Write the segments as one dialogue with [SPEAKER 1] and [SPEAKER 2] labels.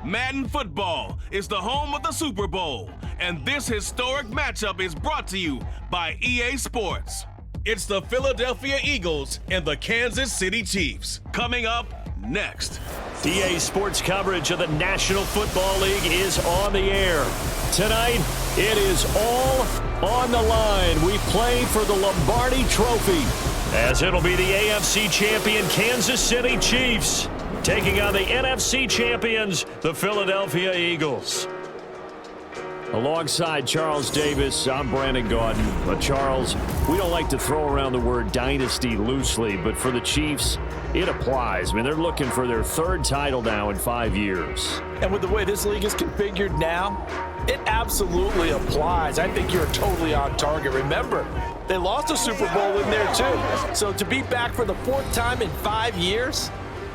[SPEAKER 1] Madden Football is the home of the Super Bowl, and this historic matchup is brought to you by EA Sports. It's the Philadelphia Eagles and the Kansas City Chiefs. Coming up next.
[SPEAKER 2] EA Sports coverage of the National Football League is on the air. Tonight, it is all on the line. We play for the Lombardi Trophy, as it'll be the AFC champion Kansas City Chiefs taking on the NFC champions, the Philadelphia Eagles. Alongside Charles Davis, I'm Brandon Gaudin. But Charles, we don't like to throw around the word dynasty loosely, but for the Chiefs, it applies. I mean, they're looking for their third title now in 5 years. And with the way this league is configured now, it absolutely applies. I think you're totally on target. Remember, they lost a Super Bowl in there too. So to be back for the fourth time in 5 years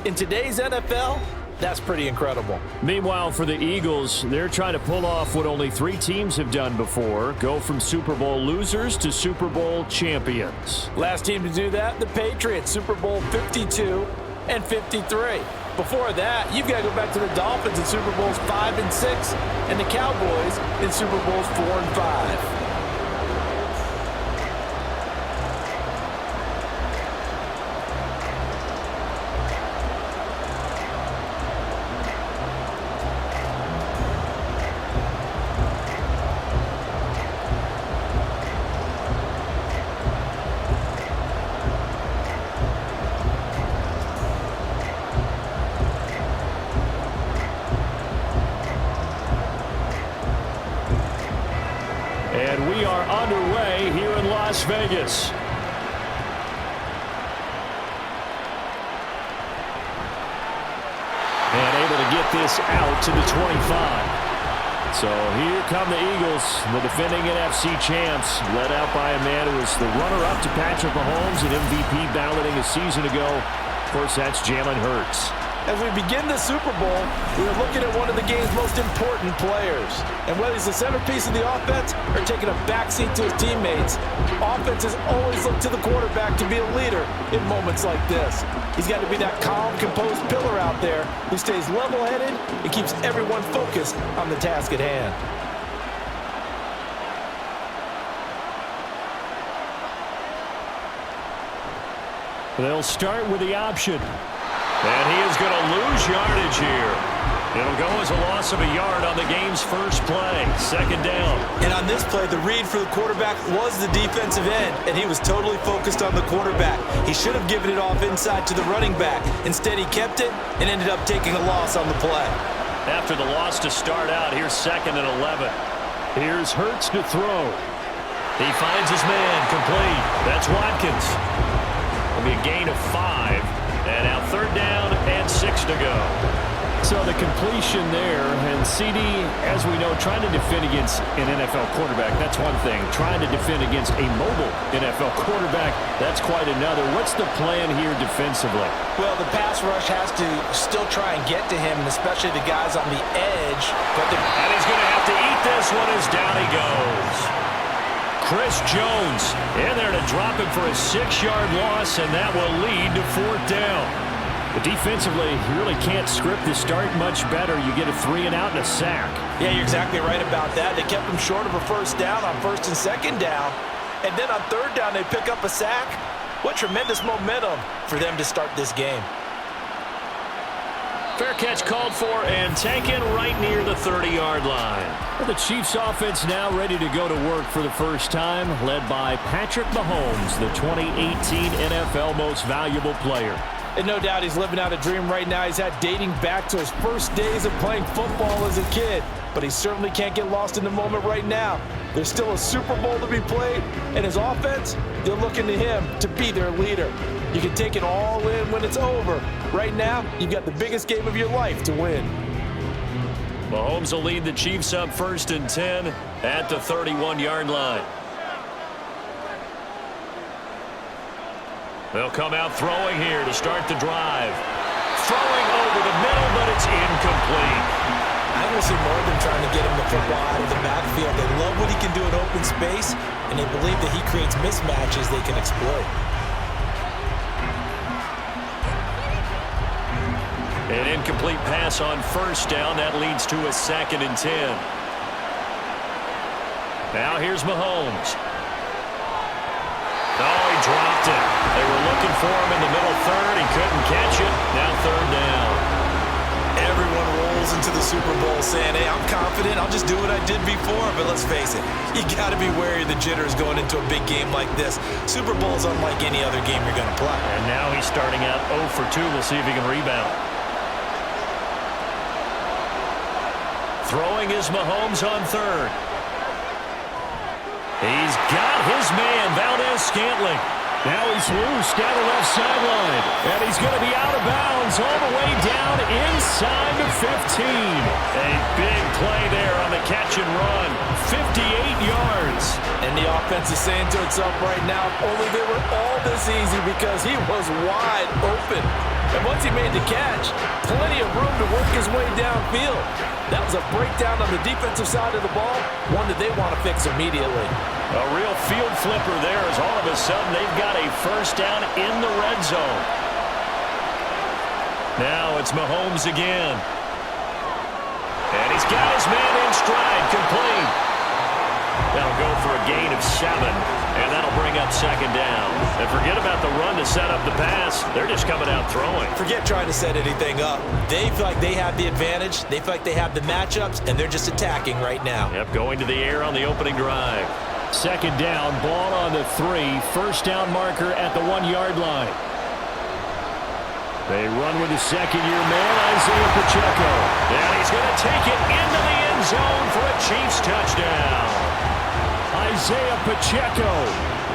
[SPEAKER 2] in today's NFL, that's pretty incredible. Meanwhile, for the Eagles, they're trying to pull off what only 3 teams have done before, go from Super Bowl losers to Super Bowl champions. Last team to do that, the Patriots, Super Bowl 52 and 53. Before that, you've got to go back to the Dolphins in Super Bowls 5 and 6 and the Cowboys in Super Bowls 4 and 5. And we are underway here in Las Vegas. And able to get this out to the 25. So here come the Eagles, the defending NFC champs, led out by a man who was the runner-up to Patrick Mahomes, an MVP balloting a season ago. Of course, that's Jalen Hurts. As we begin the Super Bowl, we are looking at one of the game's most important players. And whether he's the centerpiece of the offense or taking a backseat to his teammates, offenses always look to the quarterback to be a leader in moments like this. He's got to be that calm, composed pillar out there who stays level-headed and keeps everyone focused on the task at hand. They'll start with the option. And he is going to lose yardage here. It'll go as a loss of a yard on the game's first play. Second down.
[SPEAKER 3] And on this play, the read for the quarterback was the defensive end, and he was totally focused on the quarterback. He should have given it off inside to the running back. Instead, he kept it and ended up taking a loss on the play.
[SPEAKER 2] After the loss to start out, here's 2nd and 11. Here's Hurts to throw. He finds his man complete. That's Watkins. It'll be a gain of 5. And now 3rd down and 6 to go. So the completion there, and CD, as we know, trying to defend against an NFL quarterback, that's one thing. Trying to defend against a mobile NFL quarterback, that's quite another. What's the plan here defensively?
[SPEAKER 3] Well, the pass rush has to still try and get to him, and especially the guys on the edge.
[SPEAKER 2] And he's going to have to eat this one as down he goes. Chris Jones in there to drop him for a 6-yard loss, and that will lead to 4th down. But defensively, you really can't script the start much better. You get a 3-and-out and a sack.
[SPEAKER 3] Yeah, you're exactly right about that. They kept him short of a 1st down on 1st and 2nd down. And then on 3rd down, they pick up a sack. What tremendous momentum for them to start this game.
[SPEAKER 2] Fair catch called for and taken right near the 30-yard line. Well, the Chiefs offense now ready to go to work for the first time, led by Patrick Mahomes, the 2018 NFL Most Valuable Player.
[SPEAKER 3] And no doubt he's living out a dream right now he's had dating back to his first days of playing football as a kid. But he certainly can't get lost in the moment right now. There's still a Super Bowl to be played, and his offense, they're looking to him to be their leader. You can take it all in when it's over. Right now, you've got the biggest game of your life to win.
[SPEAKER 2] Mahomes will lead the Chiefs up 1st and 10 at the 31-yard line. They'll come out throwing here to start the drive. Throwing over the middle, but it's incomplete.
[SPEAKER 3] I don't see more of them trying to get him the football out of the backfield. They love what he can do in open space, and they believe that he creates mismatches they can exploit.
[SPEAKER 2] An incomplete pass on first down. That leads to a 2nd and 10. Now here's Mahomes. Oh, he dropped it. They were looking for him in the middle third. He couldn't catch it. Now 3rd down.
[SPEAKER 3] Everyone rolls into the Super Bowl saying, hey, I'm confident. I'll just do what I did before. But let's face it, you got to be wary of the jitters going into a big game like this. Super Bowl is unlike any other game you're going to play.
[SPEAKER 2] And now he's starting out 0 for 2. We'll see if he can rebound. Throwing is Mahomes on 3rd. He's got his man, Valdez-Scantling. Now he's loose down the left sideline. And he's going to be out of bounds all the way down inside the 15. A big play there on the catch and run. 58 yards.
[SPEAKER 3] And the offense is saying to itself right now, only they were all this easy because he was wide open. And once he made the catch, plenty of room to work his way downfield. That was a breakdown on the defensive side of the ball, one that they want to fix immediately.
[SPEAKER 2] A real field flipper there as all of a sudden they've got a first down in the red zone. Now it's Mahomes again. And he's got his man in stride, complete. That'll go for a gain of 7, and that'll bring up 2nd down. And forget about the run to set up the pass. They're just coming out throwing.
[SPEAKER 3] Forget trying to set anything up. They feel like they have the advantage. They feel like they have the matchups, and they're just attacking right now.
[SPEAKER 2] Yep, going to the air on the opening drive. 2nd down, ball on the 3. First down marker at the 1-yard line. They run with the second-year man, Isaiah Pacheco. And he's going to take it into the end zone for a Chiefs touchdown. Isaiah Pacheco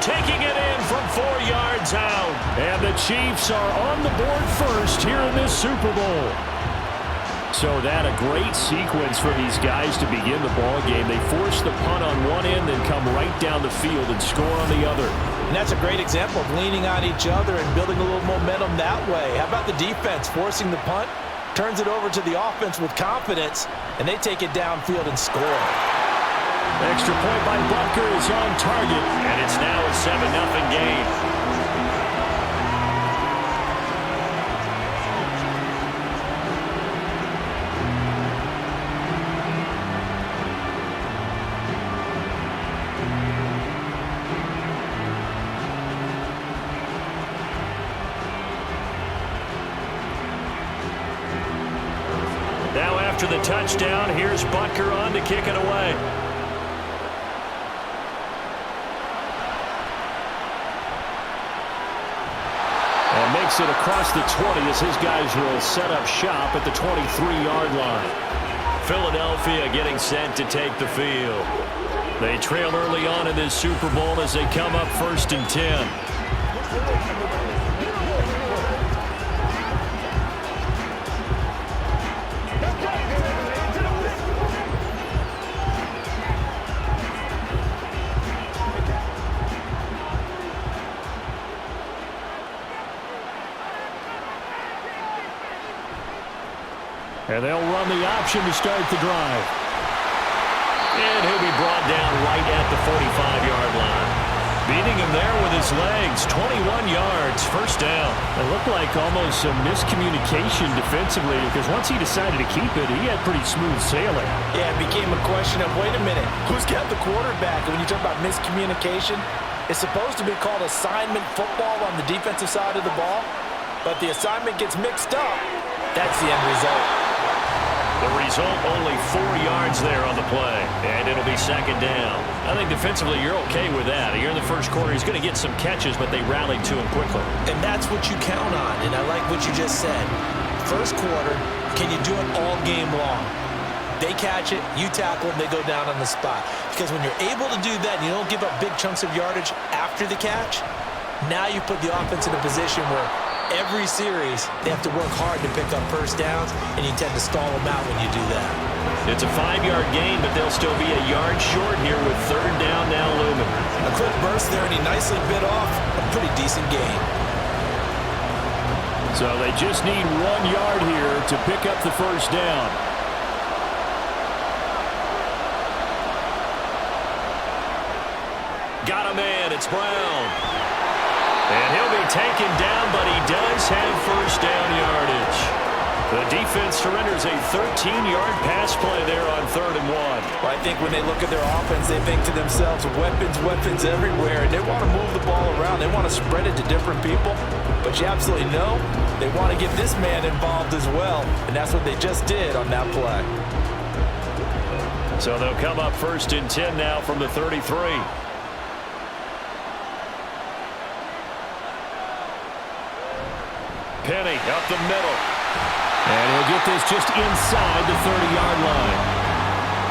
[SPEAKER 2] taking it in from 4 yards out. And the Chiefs are on the board first here in this Super Bowl. So that a great sequence for these guys to begin the ball game. They force the punt on one end, then come right down the field and score on the other.
[SPEAKER 3] And that's a great example of leaning on each other and building a little momentum that way. How about the defense forcing the punt, turns it over to the offense with confidence, and they take it downfield and score.
[SPEAKER 2] Extra point by Butker is on target, and it's now a 7-0 game. Now after the touchdown, here's Butker on to kick it away. And makes it across the 20 as his guys will set up shop at the 23-yard line. Philadelphia getting set to take the field. They trail early on in this Super Bowl as they come up 1st and 10. And they'll run the option to start the drive. And he'll be brought down right at the 45-yard line. Beating him there with his legs, 21 yards, first down. It looked like almost some miscommunication defensively because once he decided to keep it, he had pretty smooth sailing.
[SPEAKER 3] Yeah, it became a question of, wait a minute, who's got the quarterback? And when you talk about miscommunication, it's supposed to be called assignment football on the defensive side of the ball, but the assignment gets mixed up. That's the end result.
[SPEAKER 2] The result, only 4 yards there on the play, and it'll be 2nd down. I think defensively you're okay with that. Here in the first quarter, he's going to get some catches, but they rallied to him quickly.
[SPEAKER 3] And that's what you count on, and I like what you just said. First quarter, can you do it all game long? They catch it, you tackle them, they go down on the spot. Because when you're able to do that and you don't give up big chunks of yardage after the catch, now you put the offense in a position where every series, they have to work hard to pick up first downs, and you tend to stall them out when you do that.
[SPEAKER 2] It's a 5-yard gain, but they'll still be a yard short here with 3rd down now looming.
[SPEAKER 3] A quick burst there, and he nicely bit off a pretty decent gain.
[SPEAKER 2] So they just need 1 yard here to pick up the first down. Got a man, it's Brown. And he'll be taken down, but he does have first down yardage. The defense surrenders a 13-yard pass play there on 3rd and 1.
[SPEAKER 3] Well, I think when they look at their offense, they think to themselves, weapons everywhere, and they want to move the ball around. They want to spread it to different people, but you absolutely know they want to get this man involved as well, and that's what they just did on that play.
[SPEAKER 2] So they'll come up 1st and 10 now from the 33. Penny up the middle.
[SPEAKER 4] And he'll get this just inside the 30-yard line.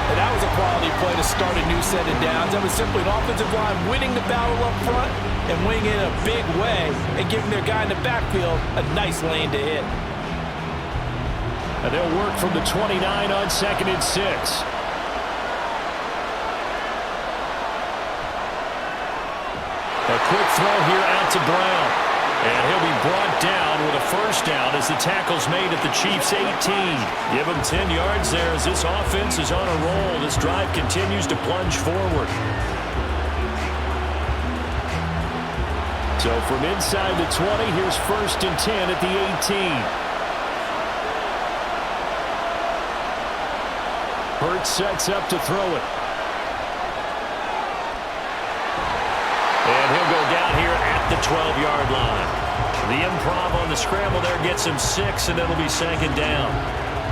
[SPEAKER 3] And that was a quality play to start a new set of downs. That was simply an offensive line winning the battle up front and winning it in a big way and giving their guy in the backfield a nice lane to hit.
[SPEAKER 2] And they'll work from the 29 on 2nd and 6. A quick throw here out to Brown. And he'll be brought down with a 1st down as the tackle's made at the Chiefs' 18. Give him 10 yards there as this offense is on a roll. This drive continues to plunge forward. So from inside the 20, here's 1st and 10 at the 18. Hurts sets up to throw it. And he'll go down here at the 12-yard line. The improv on the scramble there gets him 6, and it'll be 2nd down.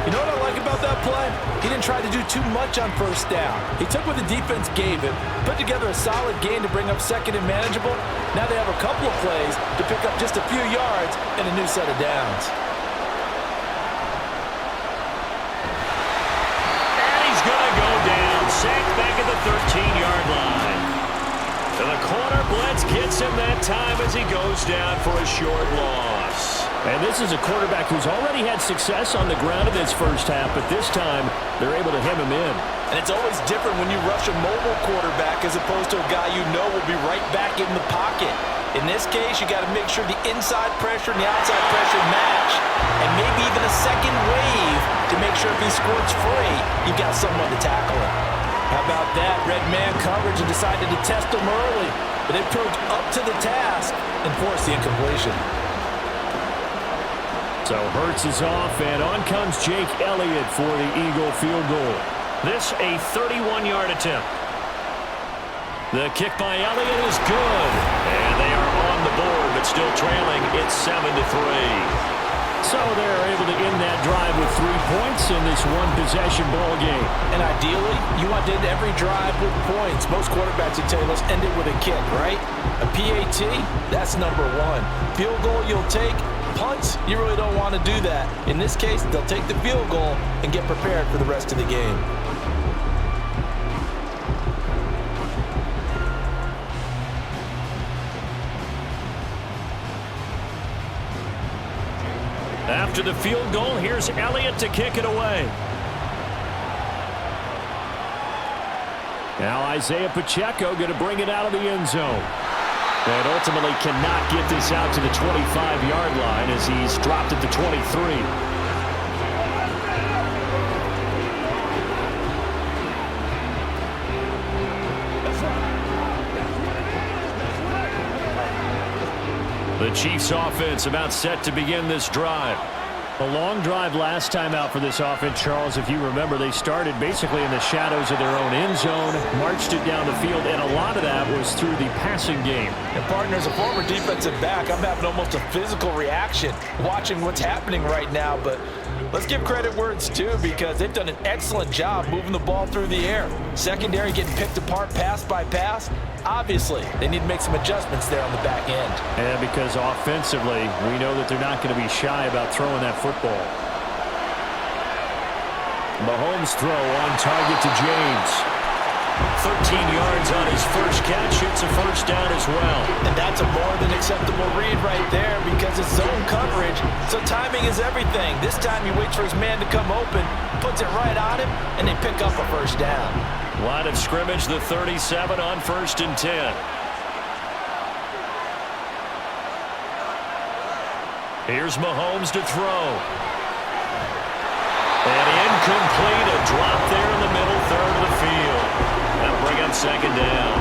[SPEAKER 3] You know what I like about that play? He didn't try to do too much on 1st down. He took what the defense gave him, put together a solid gain to bring up 2nd and manageable. Now they have a couple of plays to pick up just a few yards and a new set of downs.
[SPEAKER 2] And he's going to go down, sacked back at the 13-yard line. And the corner blitz gets him that time as he goes down for a short loss. And this is a quarterback who's already had success on the ground in this first half, but this time they're able to hem him in.
[SPEAKER 3] And it's always different when you rush a mobile quarterback as opposed to a guy you know will be right back in the pocket. In this case, you got to make sure the inside pressure and the outside pressure match, and maybe even a second wave to make sure if he squirts free, you got someone to tackle him. How about that? Red man coverage and decided to test him early. But they proved up to the task and forced the incompletion.
[SPEAKER 2] So Hurts is off, and on comes Jake Elliott for the Eagle field goal. This a 31-yard attempt. The kick by Elliott is good. And they are on the board, but still trailing. It's 7-3. So they're able to end that drive with 3 points in this one-possession ball game.
[SPEAKER 3] And ideally, you want to end every drive with points. Most quarterbacks would tell you, let's end it with a kick, right? A PAT, that's number 1. Field goal you'll take. Punts, you really don't want to do that. In this case, they'll take the field goal and get prepared for the rest of the game.
[SPEAKER 2] After the field goal, here's Elliott to kick it away. Now Isaiah Pacheco going to bring it out of the end zone. And ultimately cannot get this out to the 25-yard line as he's dropped at the 23. The Chiefs offense about set to begin this drive. A long drive last time out for this offense, Charles. If you remember, they started basically in the shadows of their own end zone, marched it down the field, and a lot of that was through the passing game.
[SPEAKER 3] And partner, as a former defensive back, I'm having almost a physical reaction watching what's happening right now. But let's give credit where it's due, because they've done an excellent job moving the ball through the air. Secondary getting picked apart pass by pass. Obviously, they need to make some adjustments there on the back end.
[SPEAKER 2] And because offensively, we know that they're not going to be shy about throwing that football. Mahomes' throw on target to James. 13 yards on his first catch. It's a first down as well.
[SPEAKER 3] And that's a more than acceptable read right there, because it's zone coverage, so timing is everything. This time he waits for his man to come open, puts it right on him, and they pick up a first down.
[SPEAKER 2] Line of scrimmage, the 37 on 1st and 10. Here's Mahomes to throw. And incomplete, a drop there in the middle third of the field. That'll bring up second down.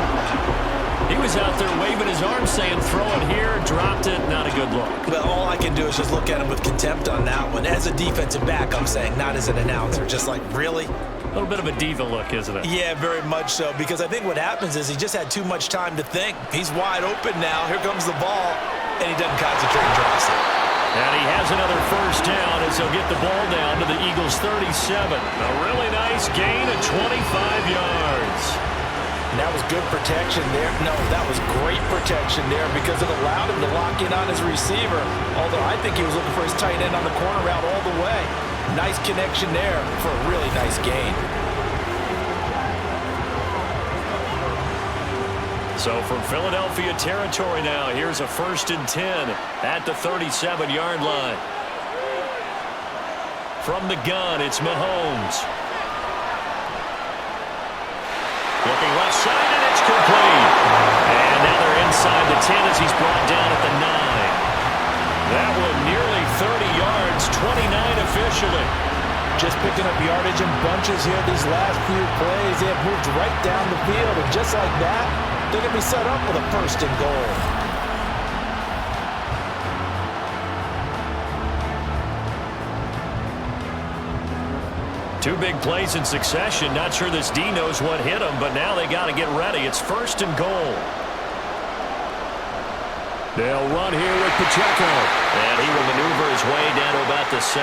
[SPEAKER 2] He was was out there waving his arm saying, throw it here, dropped it, not a good look.
[SPEAKER 3] Well, all I can do is just look at him with contempt on that one. As a defensive back, I'm saying, not as an announcer. Just like, really?
[SPEAKER 2] A little bit of a diva look, isn't it?
[SPEAKER 3] Yeah, very much so, because I think what happens is he just had too much time to think. He's wide open now. Here comes the ball, and he doesn't concentrate and drops it.
[SPEAKER 2] And he has another first down as he'll get the ball down to the Eagles' 37. A really nice gain of 25 yards.
[SPEAKER 3] And that was good protection there. No, that was great protection there because it allowed him to lock in on his receiver. Although I think he was looking for his tight end on the corner route all the way. Nice connection there for a really nice gain.
[SPEAKER 2] So from Philadelphia territory now, here's a 1st and 10 at the 37-yard line. From the gun, it's Mahomes. Looking left side, and it's complete. And now they're inside the 10 as he's brought down at the 9. That one nearly 30 yards, 29 officially.
[SPEAKER 3] Just picking up yardage in bunches here these last few plays. They have moved right down the field, and just like that, they're going to be set up with a 1st and goal.
[SPEAKER 2] Two big plays in succession. Not sure this D knows what hit him, but now they got to get ready. It's 1st and goal. They'll run here with Pacheco. And he will maneuver his way down to about the 7.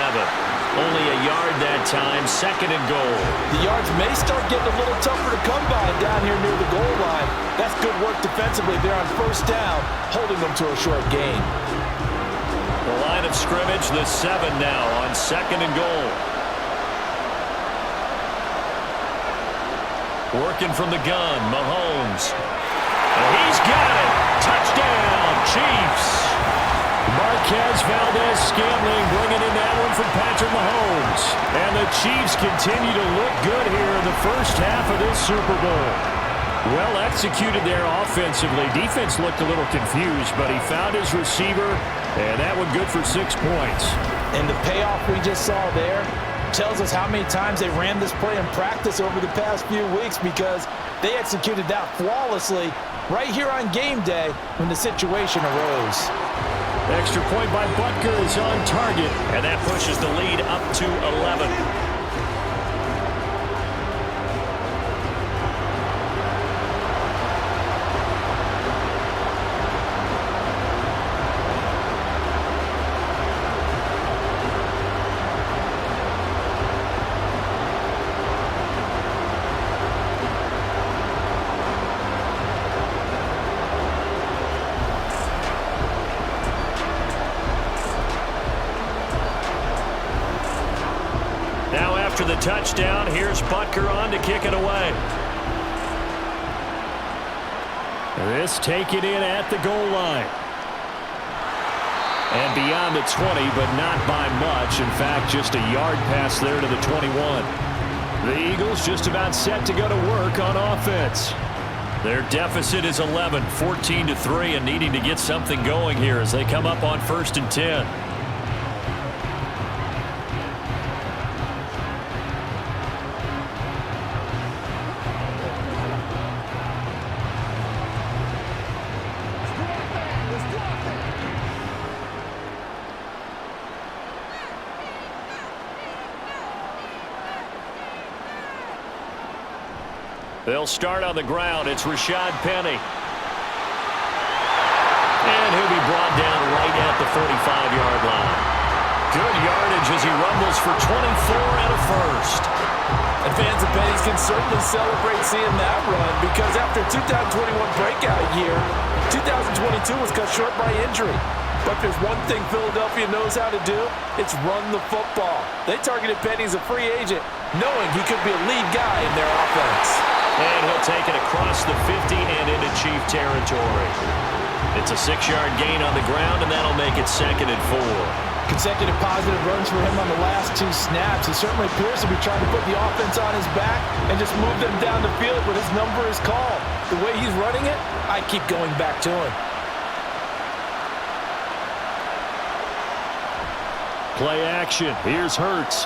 [SPEAKER 2] Only a yard that time, 2nd and goal.
[SPEAKER 3] The yards may start getting a little tougher to come by down here near the goal line. That's good work defensively there on 1st down, holding them to a short gain.
[SPEAKER 2] The line of scrimmage, the 7 now on 2nd and goal. Working from the gun, Mahomes. And he's got it. Touchdown, Chiefs. Marquez Valdez-Scantling bringing in that one from Patrick Mahomes. And the Chiefs continue to look good here in the first half of this Super Bowl. Well executed there offensively. Defense looked a little confused, but he found his receiver, and that one good for 6 points.
[SPEAKER 3] And the payoff we just saw there tells us how many times they ran this play in practice over the past few weeks, because they executed that flawlessly right here on game day when the situation arose.
[SPEAKER 2] Extra point by Butker is on target, and that pushes the lead up to 11. After the touchdown, here's Butker on to kick it away. This taken in at the goal line. And beyond the 20, but not by much. In fact, just a yard pass there to the 21. The Eagles just about set to go to work on offense. Their deficit is 11, 14-3, and needing to get something going here as they come up on 1st and 10. They'll start on the ground. It's Rashad Penny. And he'll be brought down right at the 45-yard line. Good yardage as he rumbles for 24 and a first.
[SPEAKER 3] And fans of Penny's can certainly celebrate seeing that run, because after 2021 breakout year, 2022 was cut short by injury. But there's one thing Philadelphia knows how to do. It's run the football. They targeted Penny as a free agent, knowing he could be a lead guy in their offense.
[SPEAKER 2] And he'll take it across the 50 and into Chief territory. It's a 6-yard gain on the ground, and that'll make it 2nd and 4.
[SPEAKER 3] Consecutive positive runs for him on the last 2 snaps. He certainly appears to be trying to put the offense on his back and just move them down the field when his number is called. The way he's running it, I keep going back to him.
[SPEAKER 2] Play action. Here's Hurts.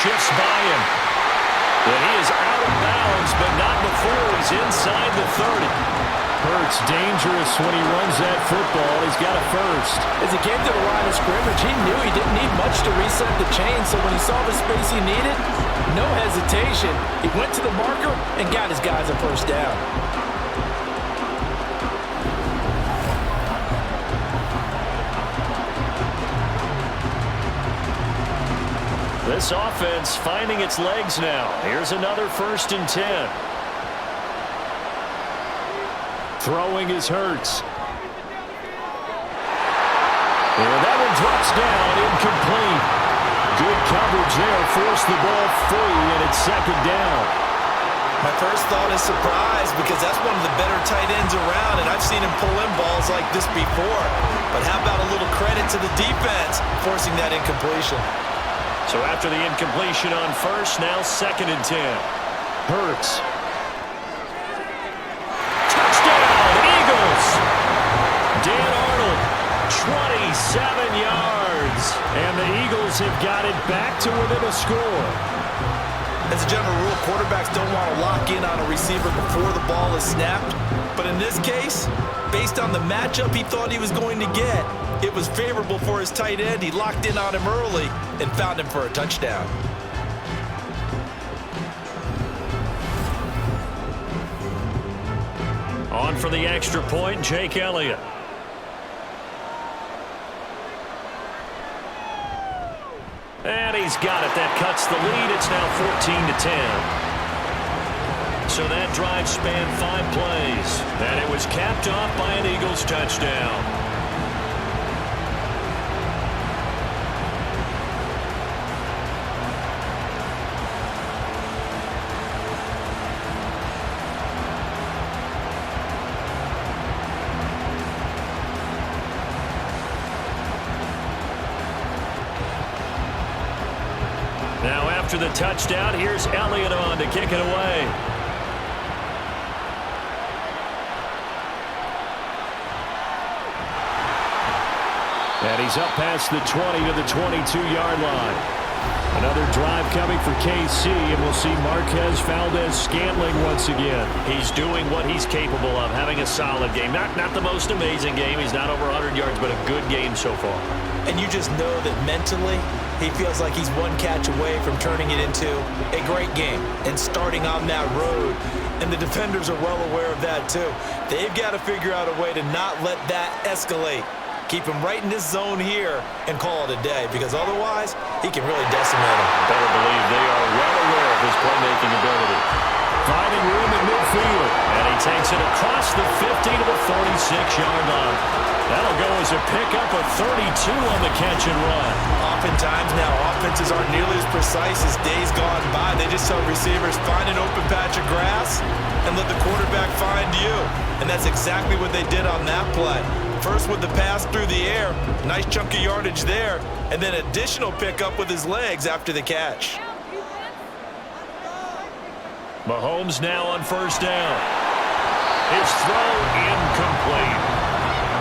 [SPEAKER 2] Shifts by him. And he is out of bounds. before. He's inside the 30. Hurts dangerous when he runs that football. He's got a first.
[SPEAKER 3] As he came to the line of scrimmage, he knew he didn't need much to reset the chain, so when he saw the space he needed, no hesitation. He went to the marker and got his guys a first down.
[SPEAKER 2] This offense finding its legs now. Here's another 1st and 10. Throwing is Hurts. And that one drops down, incomplete. Good coverage there, forced the ball free, and it's 2nd down.
[SPEAKER 3] My first thought is surprise, because that's one of the better tight ends around, and I've seen him pull in balls like this before. But how about a little credit to the defense forcing that incompletion?
[SPEAKER 2] So after the incompletion on first, now 2nd and 10. Hurts. Touchdown, Eagles! Dan Arnold, 27 yards. And the Eagles have got it back to within a score.
[SPEAKER 3] As a general rule, quarterbacks don't want to lock in on a receiver before the ball is snapped. But in this case, based on the matchup he thought he was going to get, it was favorable for his tight end. He locked in on him early and found him for a touchdown.
[SPEAKER 2] On for the extra point, Jake Elliott. And he's got it. That cuts the lead. It's now 14-10. So that drive spanned 5 plays. And it was capped off by an Eagles touchdown. Now after the touchdown, here's Elliott on to kick it away. And he's up past the 20 to the 22-yard line. Another drive coming for KC, and we'll see Marquez Valdez-Scantling once again. He's doing what he's capable of, having a solid game. Not the most amazing game. He's not over 100 yards, but a good game so far.
[SPEAKER 3] And you just know that mentally, he feels like he's one catch away from turning it into a great game and starting on that road. And the defenders are well aware of that too. They've got to figure out a way to not let that escalate. Keep him right in this zone here and call it a day, because otherwise he can really decimate him.
[SPEAKER 2] Better believe they are well aware of his playmaking ability. Finding room in midfield, and he takes it across the 50 to the 46-yard line. That'll go as a pickup of 32 on the catch and run.
[SPEAKER 3] Oftentimes now, offenses aren't nearly as precise as days gone by. They just tell receivers, find an open patch of grass and let the quarterback find you. And that's exactly what they did on that play. First with the pass through the air, nice chunk of yardage there, and then additional pickup with his legs after the catch.
[SPEAKER 2] Mahomes now on first down. His throw incomplete.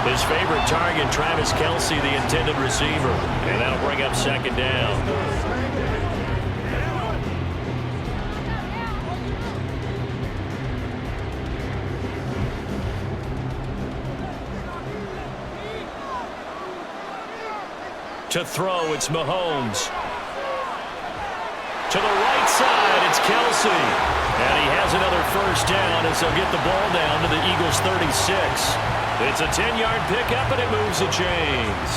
[SPEAKER 2] His favorite target, Travis Kelce, the intended receiver. And that'll bring up 2nd down. To throw, it's Mahomes. To the right side, it's Kelce. And he has another first down as they'll get the ball down to the Eagles' 36. It's a 10-yard pickup, and it moves the chains.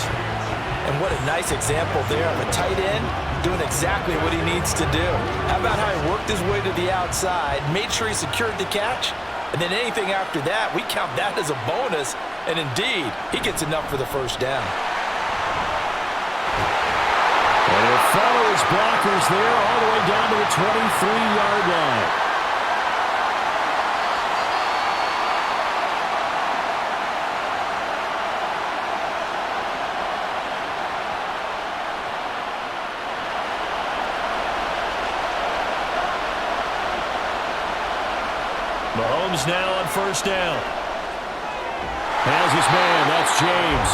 [SPEAKER 3] And what a nice example there of a tight end doing exactly what he needs to do. How about how he worked his way to the outside, made sure he secured the catch, and then anything after that, we count that as a bonus. And indeed, he gets enough for the first down.
[SPEAKER 2] And he'll follow his blockers there all the way down to the 23-yard line. Mahomes now on first down. Has his man, that's James.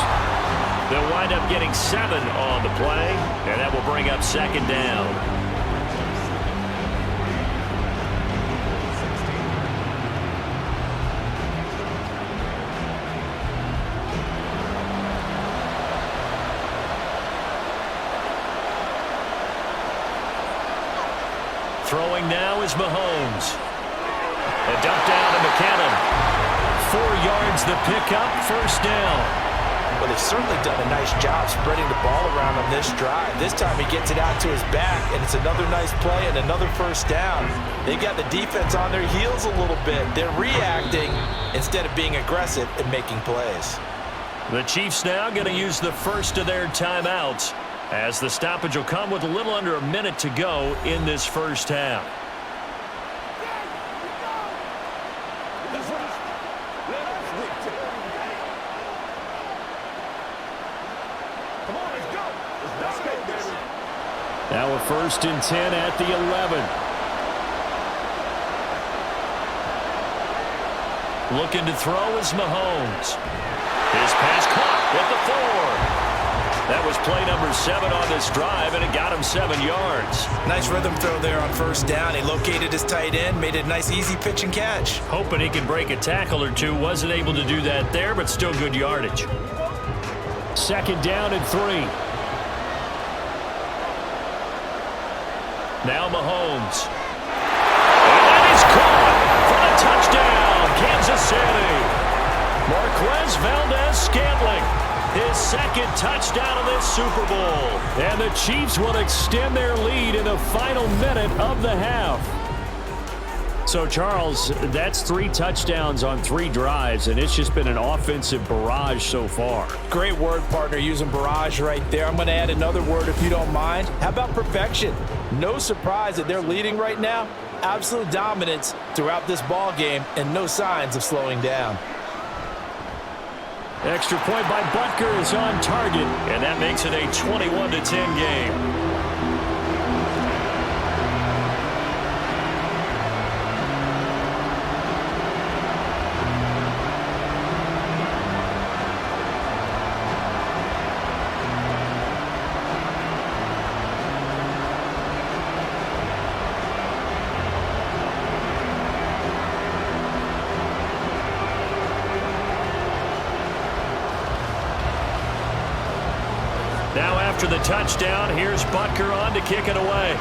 [SPEAKER 2] They'll wind up getting 7 on the play, and that will bring up 2nd down. Throwing now is Mahomes. A dump down to McCannon. 4 yards the pickup, first down.
[SPEAKER 3] Well, they've certainly done a nice job spreading the ball around on this drive. This time he gets it out to his back, and it's another nice play and another first down. They got the defense on their heels a little bit. They're reacting instead of being aggressive and making plays.
[SPEAKER 2] The Chiefs now going to use the first of their timeouts, as the stoppage will come with a little under a minute to go in this first half. Now a 1st and 10 at the 11. Looking to throw is Mahomes. His pass caught with the 4. That was play number 7 on this drive, and it got him 7 yards.
[SPEAKER 3] Nice rhythm throw there on first down. He located his tight end, made it a nice easy pitch and catch.
[SPEAKER 2] Hoping he could break a tackle or two. Wasn't able to do that there, but still good yardage. 2nd down and 3. Now Mahomes. And that is caught for the touchdown, Kansas City. Marquez Valdez-Scantling, his 2nd touchdown of this Super Bowl. And the Chiefs will extend their lead in the final minute of the half. So, Charles, that's 3 touchdowns on 3 drives, and it's just been an offensive barrage so far.
[SPEAKER 3] Great word, partner, using barrage right there. I'm going to add another word if you don't mind. How about perfection? No surprise that they're leading right now. Absolute dominance throughout this ball game and no signs of slowing down.
[SPEAKER 2] Extra point by Butker is on target, and that makes it a 21-10 game. Now after the touchdown, here's Butker on to kick it away.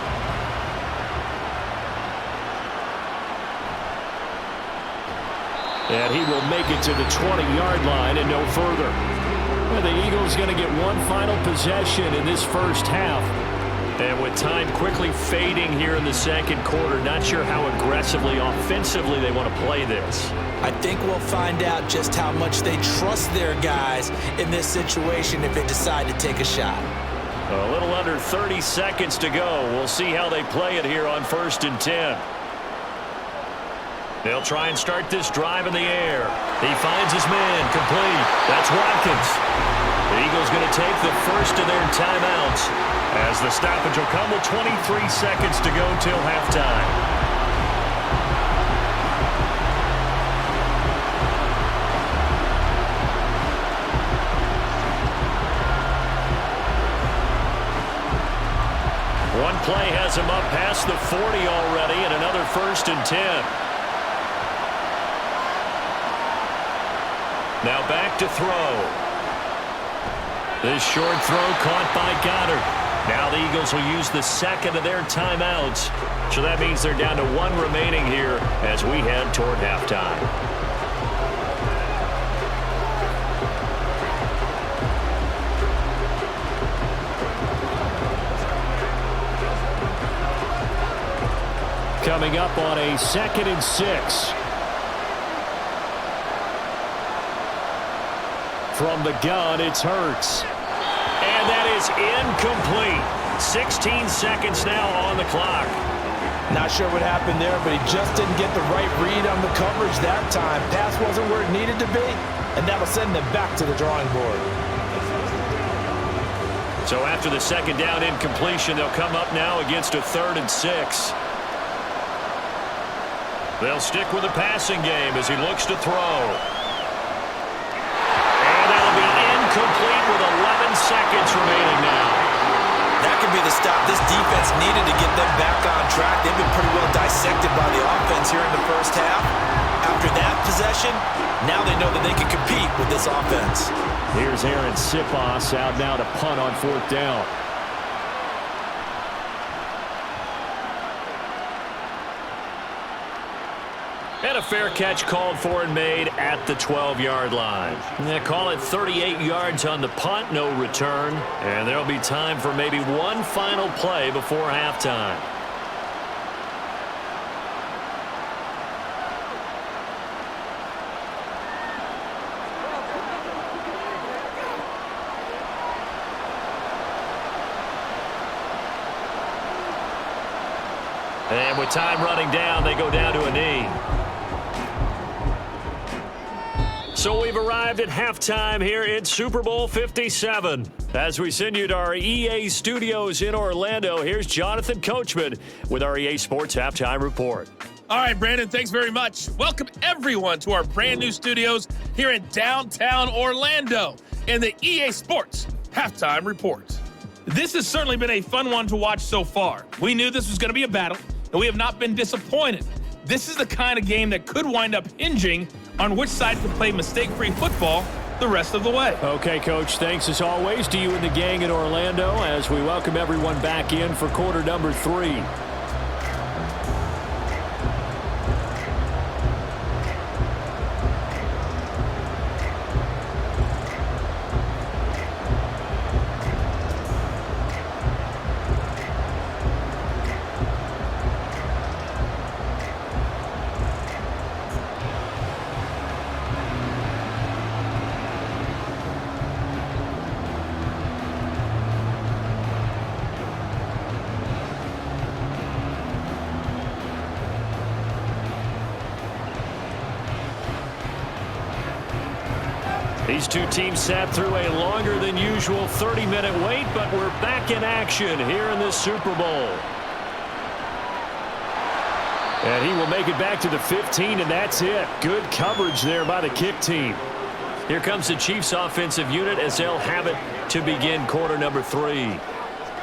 [SPEAKER 2] And he will make it to the 20-yard line and no further. And the Eagles going to get one final possession in this first half. And with time quickly fading here in the second quarter, not sure how aggressively, offensively they want to play this.
[SPEAKER 3] I think we'll find out just how much they trust their guys in this situation if they decide to take a shot.
[SPEAKER 2] A little under 30 seconds to go. We'll see how they play it here on 1st and 10. They'll try and start this drive in the air. He finds his man, complete. That's Watkins. The Eagles going to take the first of their timeouts as the stoppage will come with 23 seconds to go till halftime. One play has him up past the 40 already, and another 1st and 10. Now back to throw. This short throw caught by Goddard. Now the Eagles will use the second of their timeouts. So that means they're down to 1 remaining here as we head toward halftime. Coming up on a 2nd and 6. From the gun, it's Hurts. And that is incomplete. 16 seconds now on the clock.
[SPEAKER 3] Not sure what happened there, but he just didn't get the right read on the coverage that time. Pass wasn't where it needed to be, and that'll send them back to the drawing board.
[SPEAKER 2] So after the 2nd down incompletion, they'll come up now against a 3rd and 6. They'll stick with the passing game as he looks to throw. Complete with 11 seconds remaining now.
[SPEAKER 3] That could be the stop this defense needed to get them back on track. They've been pretty well dissected by the offense here in the first half. After that possession, now they know that they can compete with this offense.
[SPEAKER 2] Here's Aaron Sipos out now to punt on 4th down. And a fair catch called for and made at the 12-yard line. Yeah, call it 38 yards on the punt, no return. And there'll be time for maybe one final play before halftime. And with time running down, they go down to a knee. So we've arrived at halftime here in Super Bowl 57. As we send you to our EA studios in Orlando, here's Jonathan Coachman with our EA Sports Halftime Report.
[SPEAKER 5] All right, Brandon, thanks very much. Welcome, everyone, to our brand new studios here in downtown Orlando in the EA Sports Halftime Report. This has certainly been a fun one to watch so far. We knew this was going to be a battle, and we have not been disappointed. This is the kind of game that could wind up hinging on which side can play mistake-free football the rest of the way.
[SPEAKER 2] Okay, Coach, thanks as always to you and the gang in Orlando as we welcome everyone back in for quarter number 3. These two teams sat through a longer than usual 30-minute wait, but we're back in action here in the Super Bowl. And he will make it back to the 15, and that's it. Good coverage there by the kick team. Here comes the Chiefs offensive unit as they'll have it to begin quarter number 3.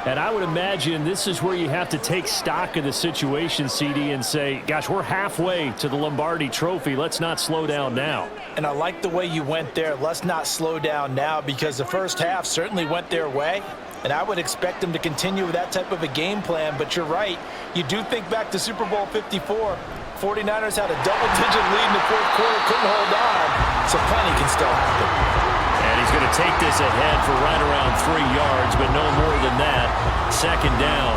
[SPEAKER 2] And I would imagine this is where you have to take stock of the situation, CD, and say, gosh, we're halfway to the Lombardi Trophy. Let's not slow down now.
[SPEAKER 3] And I like the way you went there. Let's not slow down now, because the first half certainly went their way. And I would expect them to continue with that type of a game plan. But you're right. You do think back to Super Bowl 54. 49ers had a double-digit lead in the fourth quarter, couldn't hold on. So plenty can still happen.
[SPEAKER 2] And he's going to take this ahead for right around 3 yards, but no more than that. Second down.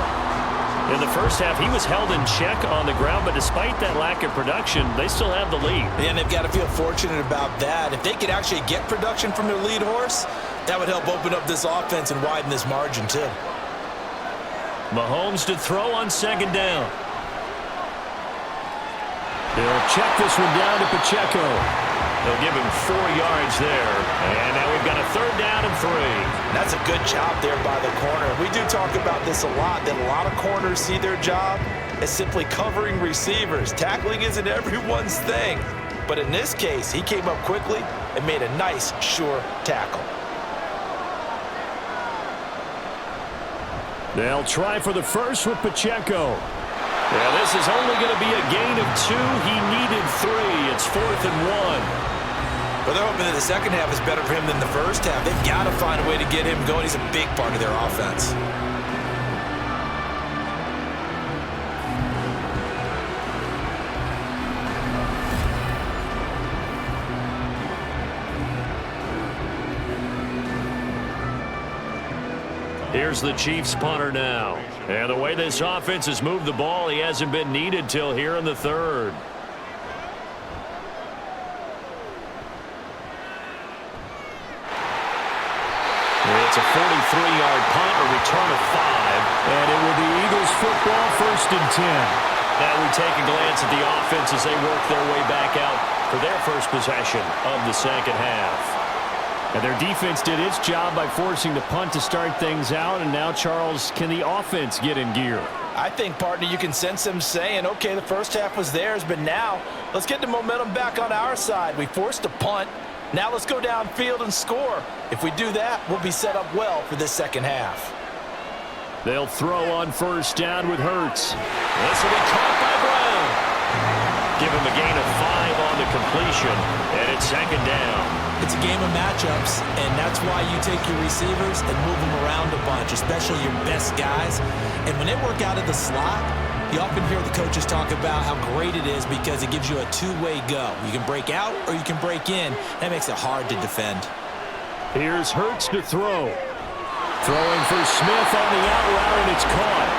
[SPEAKER 2] In the first half, he was held in check on the ground, but despite that lack of production, they still have the lead.
[SPEAKER 3] And they've got to feel fortunate about that. If they could actually get production from their lead horse, that would help open up this offense and widen this margin, too.
[SPEAKER 2] Mahomes to throw on second down. They'll check this one down to Pacheco. They'll give him 4 yards there. And now we've got a third down and 3.
[SPEAKER 3] That's a good job there by the corner. We do talk about this a lot, that a lot of corners see their job as simply covering receivers. Tackling isn't everyone's thing. But in this case, he came up quickly and made a nice, sure tackle.
[SPEAKER 2] They'll try for the first with Pacheco. Yeah, this is only going to be a gain of 2. He needed 3. It's 4th and 1.
[SPEAKER 3] But they're hoping that the second half is better for him than the first half. They've got to find a way to get him going. He's a big part of their offense.
[SPEAKER 2] Here's the Chiefs punter now. And the way this offense has moved the ball, he hasn't been needed till here in the third. It's a 43-yard punt, a return of 5. And it will be Eagles football, 1st and 10. Now we take a glance at the offense as they work their way back out for their first possession of the second half. And their defense did its job by forcing the punt to start things out. And now, Charles, can the offense get in gear?
[SPEAKER 3] I think, partner, you can sense them saying, okay, the first half was theirs, but now let's get the momentum back on our side. We forced a punt. Now let's go downfield and score. If we do that, we'll be set up well for this second half.
[SPEAKER 2] They'll throw on first down with Hurts. This will be caught by Brown. Give him a gain of 5 on the completion, and it's second down.
[SPEAKER 3] It's a game of matchups, and that's why you take your receivers and move them around a bunch, especially your best guys. And when they work out of the slot, You often hear the coaches talk about how great it is because it gives you a two-way go. You can break out or you can break in. That makes it hard to defend.
[SPEAKER 2] Here's Hurts to throw. Throwing for Smith on the out route, and it's caught.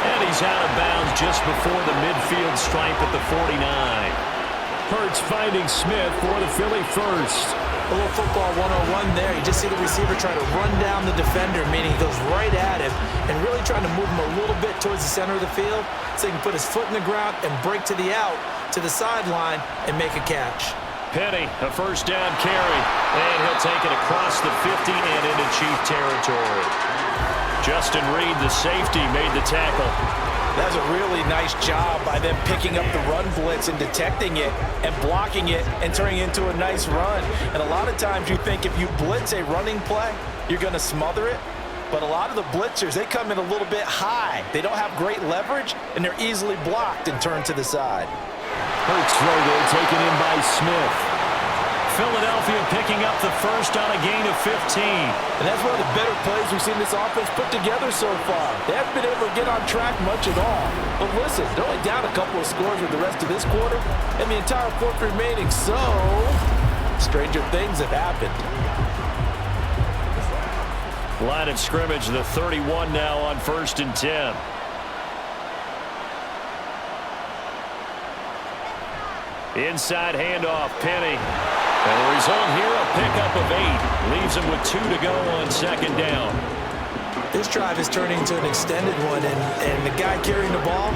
[SPEAKER 2] And he's out of bounds just before the midfield stripe at the 49. Hurts finding Smith for the Philly first.
[SPEAKER 3] A little football 101 there. You just see the receiver trying to run down the defender, meaning he goes right at him and really trying to move him a little bit towards the center of the field so he can put his foot in the ground and break to the out, to the sideline, and make a catch.
[SPEAKER 2] Penny, a first down carry, and he'll take it across the 50 and into Chief territory. Justin Reed, the safety, made the tackle.
[SPEAKER 3] That's a really nice job by them picking up the run blitz and detecting it and blocking it and turning it into a nice run. And a lot of times you think if you blitz a running play, you're going to smother it. But a lot of the blitzers, they come in a little bit high. They don't have great leverage, and they're easily blocked and turned to the side.
[SPEAKER 2] Hurts throw there, taken in by Smith. Philadelphia picking up the first on a gain of 15.
[SPEAKER 3] And that's one of the better plays we've seen this offense put together so far. They haven't been able to get on track much at all. But listen, they're only down a couple of scores with the rest of this quarter and the entire fourth remaining. So, stranger things have happened.
[SPEAKER 2] Line of scrimmage, the 31 now on 1st and 10. Inside handoff, Penny. And the result here, a pickup of 8. Leaves him with 2 to go on 2nd down.
[SPEAKER 3] This drive is turning into an extended one, and the guy carrying the ball,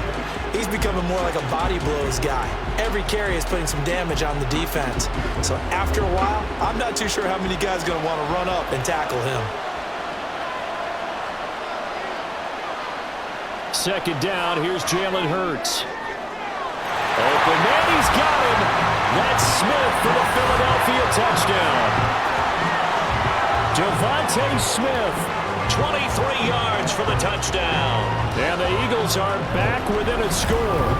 [SPEAKER 3] he's becoming more like a body blows guy. Every carry is putting some damage on the defense. So after a while, I'm not too sure how many guys are going to want to run up and tackle him.
[SPEAKER 2] 2nd down, here's Jalen Hurts. Open man, he's got him. That's Smith for the Philadelphia touchdown. Devontae Smith, 23 yards for the touchdown. And the Eagles are back within a score.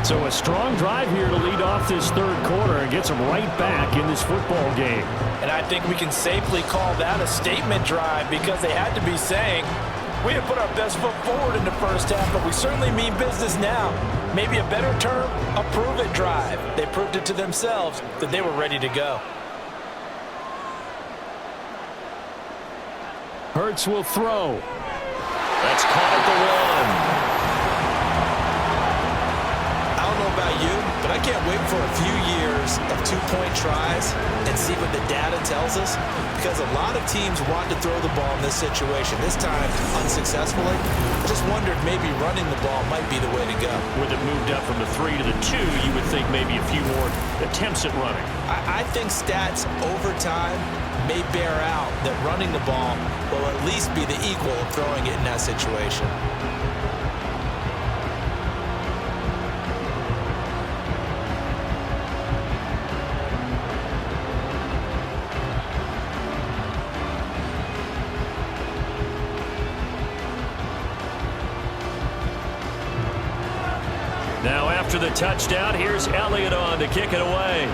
[SPEAKER 2] So a strong drive here to lead off this 3rd quarter and gets them right back in this football game.
[SPEAKER 3] And I think we can safely call that a statement drive because they had to be saying, we have put our best foot forward in the first half, but we certainly mean business now. Maybe a better term, a prove-it drive. They proved it to themselves that they were ready to go.
[SPEAKER 2] Hurts will throw. That's caught at the 1.
[SPEAKER 3] I don't know about you, but I can't wait for a few years of 2-point tries and see what the data tells us, because a lot of teams want to throw the ball in this situation. This time, unsuccessfully. I just wondered maybe running the ball might be the way to go.
[SPEAKER 2] With it moved up from the 3 to the 2, you would think maybe a few more attempts at running.
[SPEAKER 3] I think stats over time may bear out that running the ball will at least be the equal of throwing it in that situation.
[SPEAKER 2] Now after the touchdown, here's Elliott on to kick it away.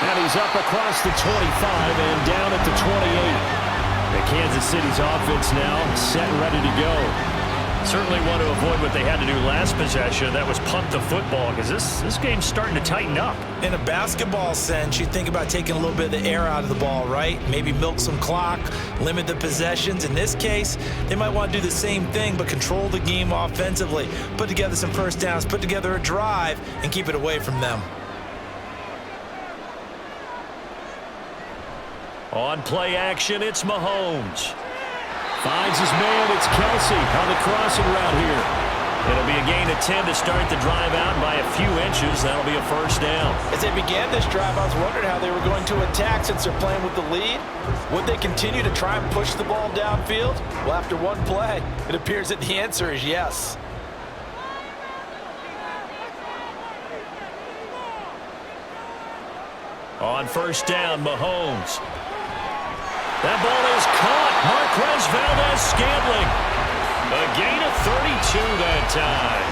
[SPEAKER 2] And he's up across the 25 and down at the 28. The Kansas City's offense now set and ready to go. Certainly want to avoid what they had to do last possession. That was punt the football, because this game's starting to tighten up.
[SPEAKER 3] In a basketball sense, you think about taking a little bit of the air out of the ball, right? Maybe milk some clock, limit the possessions. In this case, they might want to do the same thing, but control the game offensively. Put together some first downs, put together a drive, and keep it away from them.
[SPEAKER 2] On play action, it's Mahomes. Finds his man, it's Kelsey on the crossing route here. It'll be a gain of 10 to start the drive out by a few inches. That'll be a first down.
[SPEAKER 3] As they began this drive, I was wondering how they were going to attack since they're playing with the lead. Would they continue to try and push the ball downfield? Well, after one play, it appears that the answer is yes.
[SPEAKER 2] On first down, Mahomes. That ball is caught. Marquez Valdez-Scantling. A gain of 32 that time.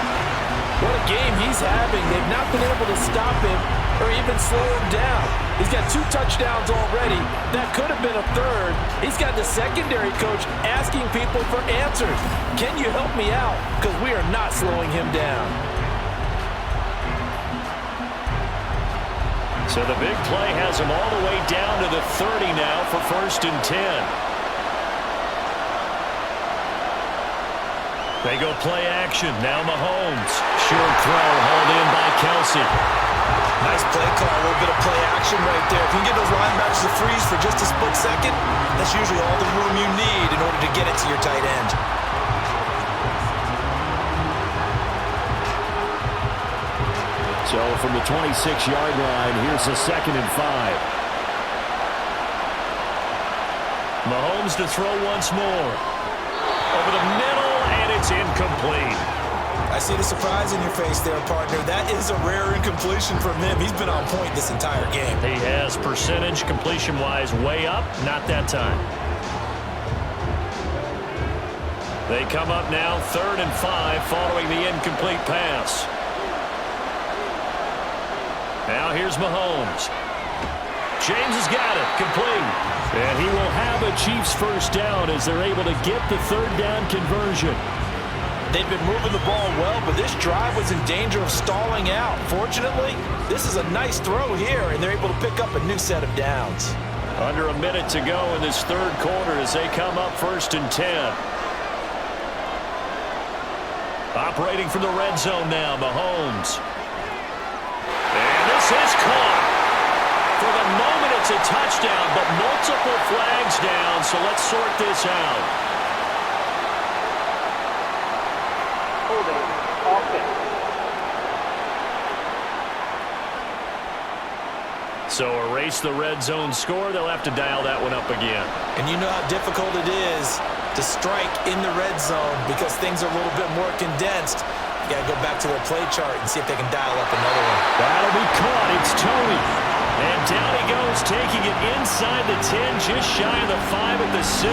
[SPEAKER 3] What a game he's having. They've not been able to stop him, or even slow him down. He's got 2 touchdowns already. That could have been a third. He's got the secondary coach asking people for answers. Can you help me out? Because we are not slowing him down.
[SPEAKER 2] So the big play has him all the way down to the 30 now for 1st and 10. They go play action. Now Mahomes. Short throw hauled in by Kelsey.
[SPEAKER 3] Nice play call. A little bit of play action right there. If you can get those linebackers to freeze for just a split second, that's usually all the room you need in order to get it to your tight end.
[SPEAKER 2] So from the 26-yard line, here's a 2nd and 5. Mahomes to throw once more. Over the middle, and it's incomplete.
[SPEAKER 3] I see the surprise in your face there, partner. That is a rare incompletion from him. He's been on point this entire game.
[SPEAKER 2] He has percentage completion-wise way up, not that time. They come up now 3rd and 5 following the incomplete pass. Now here's Mahomes. James has got it, complete. And he will have a Chiefs first down as they're able to get the 3rd down conversion.
[SPEAKER 3] They've been moving the ball well, but this drive was in danger of stalling out. Fortunately, this is a nice throw here, and they're able to pick up a new set of downs.
[SPEAKER 2] Under a minute to go in this 3rd quarter as they come up 1st and 10. Operating from the red zone now, Mahomes. And this is caught. For the moment, it's a touchdown, but multiple flags down, so let's sort this out. So erase the red zone score. They'll have to dial that one up again.
[SPEAKER 3] And you know how difficult it is to strike in the red zone because things are a little bit more condensed. You got to go back to their play chart and see if they can dial up another one.
[SPEAKER 2] That'll be caught. It's Tony. And down he goes, taking it inside the 10, just shy of the 5 at the 6.